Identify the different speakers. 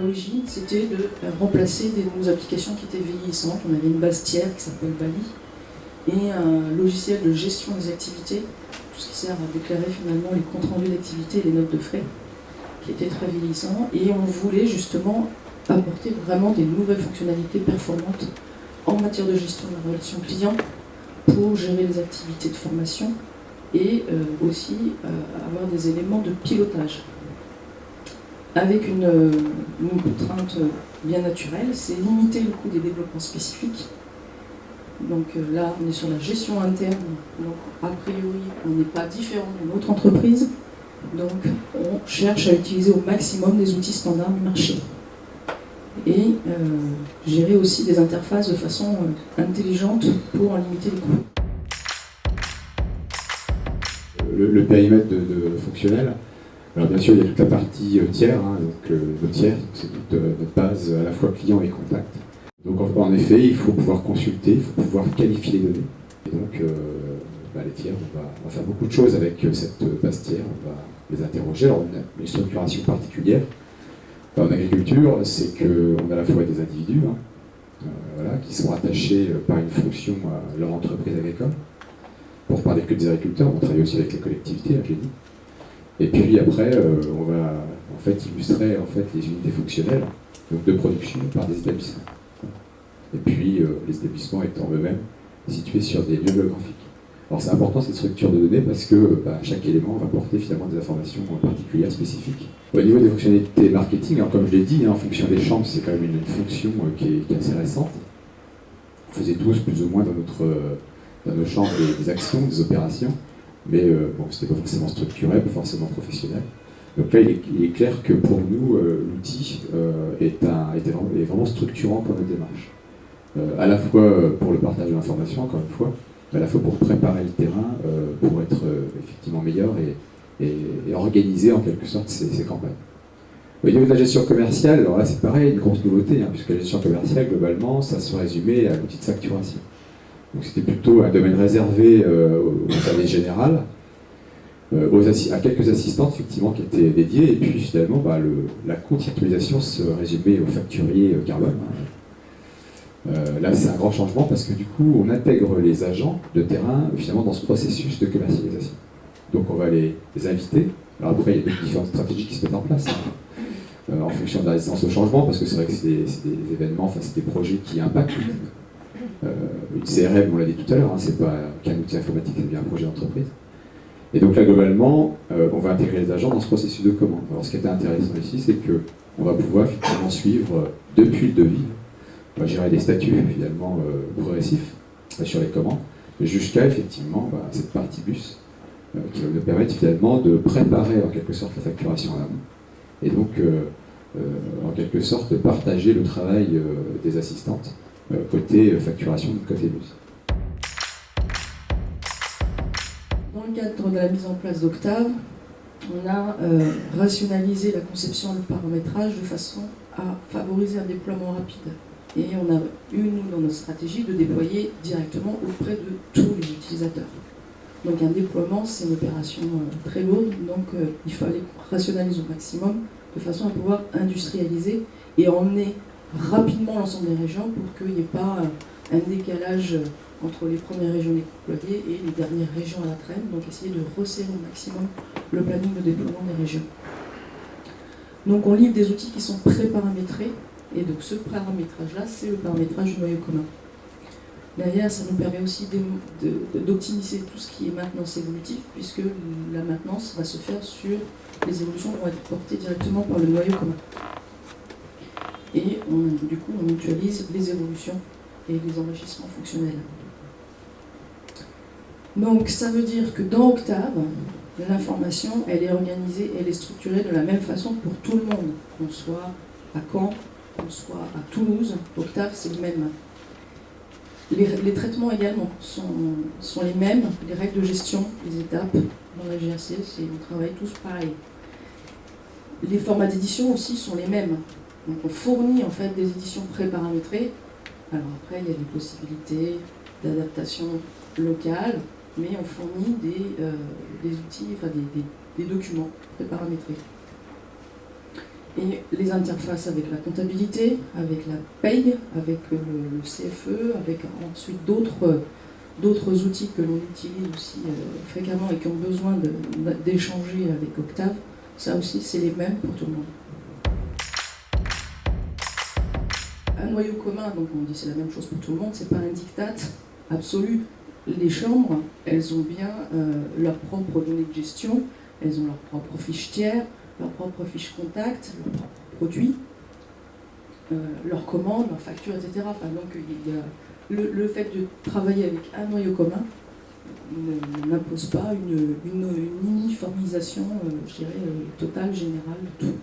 Speaker 1: l'origine, c'était de remplacer nos applications qui étaient vieillissantes. On avait une base tiers qui s'appelle Bali et un logiciel de gestion des activités, tout ce qui sert à déclarer finalement les comptes rendus d'activité et les notes de frais, qui était très vieillissant. Et on voulait justement apporter vraiment des nouvelles fonctionnalités performantes en matière de gestion de la relation client pour gérer les activités de formation et aussi avoir des éléments de pilotage. Avec une contrainte bien naturelle, c'est limiter le coût des développements spécifiques. Donc là, on est sur la gestion interne, donc a priori, on n'est pas différent d'une autre entreprise, donc on cherche à utiliser au maximum des outils standards du marché. Et gérer aussi des interfaces de façon intelligente pour en limiter les coûts.
Speaker 2: Le périmètre de fonctionnel, alors bien sûr il y a toute la partie tiers, donc le tiers, c'est toute notre base à la fois client et contact. Donc en effet, il faut pouvoir consulter, il faut pouvoir qualifier les données. Et donc les tiers, on va faire beaucoup de choses avec cette base tiers, on va les interroger. Alors on a une structuration particulière. En agriculture, c'est qu'on a à la fois des individus qui sont attachés par une fonction à leur entreprise agricole. Pour parler que des agriculteurs, on travaille aussi avec les collectivités, j'ai dit. Et puis après, on va en fait illustrer les unités fonctionnelles donc de production par des établissements. Et puis les établissements étant eux-mêmes situés sur des lieux géographiques. Alors c'est important cette structure de données parce que chaque élément va porter finalement des informations particulières, spécifiques. Au niveau des fonctionnalités marketing, alors comme je l'ai dit, en fonction des chambres, c'est quand même une fonction qui est assez récente. On faisait tous plus ou moins dans nos chambres des actions, des opérations, mais c'était pas forcément structuré, pas forcément professionnel. Donc là, il est clair que pour nous, l'outil est vraiment structurant pour notre démarche. À la fois pour le partage de l'information, encore une fois, à la fois pour préparer le terrain, pour être effectivement meilleur et organiser en quelque sorte ces campagnes. Au niveau de la gestion commerciale, alors là c'est pareil, une grosse nouveauté, puisque la gestion commerciale, globalement, ça se résumait à l'outil de facturation. Donc c'était plutôt un domaine réservé au service général, à quelques assistantes effectivement qui étaient dédiées, et puis finalement la contractualisation se résumait au facturier carbone. Là c'est un grand changement parce que du coup on intègre les agents de terrain finalement dans ce processus de commercialisation. Donc on va les inviter. Alors après il y a différentes stratégies qui se mettent en place en fonction de la résistance au changement, parce que c'est vrai que c'est des événements, c'est des projets qui impactent. Une CRM, on l'a dit tout à l'heure, c'est pas qu'un outil informatique, c'est bien un projet d'entreprise. Et donc là globalement, on va intégrer les agents dans ce processus de commande. Alors ce qui est intéressant ici, c'est qu'on va pouvoir effectivement suivre depuis le devis. On va gérer des statuts finalement progressifs sur les commandes, jusqu'à effectivement cette partie bus qui va nous permettre finalement de préparer en quelque sorte la facturation en amont. Et donc en quelque sorte de partager le travail des assistantes côté facturation et côté bus.
Speaker 1: Dans le cadre de la mise en place d'Octave, on a rationalisé la conception et le paramétrage de façon à favoriser un déploiement rapide. Et on a eu, nous, dans notre stratégie, de déployer directement auprès de tous les utilisateurs. Donc un déploiement, c'est une opération très lourde, donc il fallait rationaliser au maximum de façon à pouvoir industrialiser et emmener rapidement l'ensemble des régions pour qu'il n'y ait pas un décalage entre les premières régions déployées et les dernières régions à la traîne, donc essayer de resserrer au maximum le planning de déploiement des régions. Donc on livre des outils qui sont pré-paramétrés, et donc ce paramétrage-là, c'est le paramétrage du noyau commun. Derrière, ça nous permet aussi d'optimiser tout ce qui est maintenance évolutive, puisque la maintenance va se faire sur les évolutions qui vont être portées directement par le noyau commun. Et du coup, on mutualise les évolutions et les enrichissements fonctionnels. Donc ça veut dire que dans Octave, l'information, elle est organisée, elle est structurée de la même façon pour tout le monde, qu'on soit à Caen, qu'on soit à Toulouse. Octave, c'est le même. Les traitements également sont les mêmes, les règles de gestion, les étapes dans la GRC, on travaille tous pareil. Les formats d'édition aussi sont les mêmes. Donc on fournit en fait des éditions pré-paramétrées. Alors après, il y a des possibilités d'adaptation locale, mais on fournit des outils, des documents pré-paramétrés. Et les interfaces avec la comptabilité, avec la paye, avec le CFE, avec ensuite d'autres outils que l'on utilise aussi fréquemment et qui ont besoin d'échanger avec Octave, ça aussi c'est les mêmes pour tout le monde. Un noyau commun, donc on dit c'est la même chose pour tout le monde, c'est pas un diktat absolu. Les chambres, elles ont bien leurs propres données de gestion, elles ont leurs propres fiches tiers, leurs propres fiches contact, leurs propres produits, leurs commandes, leurs factures, etc. Enfin, donc il y a le fait de travailler avec un noyau commun n'impose pas une uniformisation, je dirais, totale, générale de tout.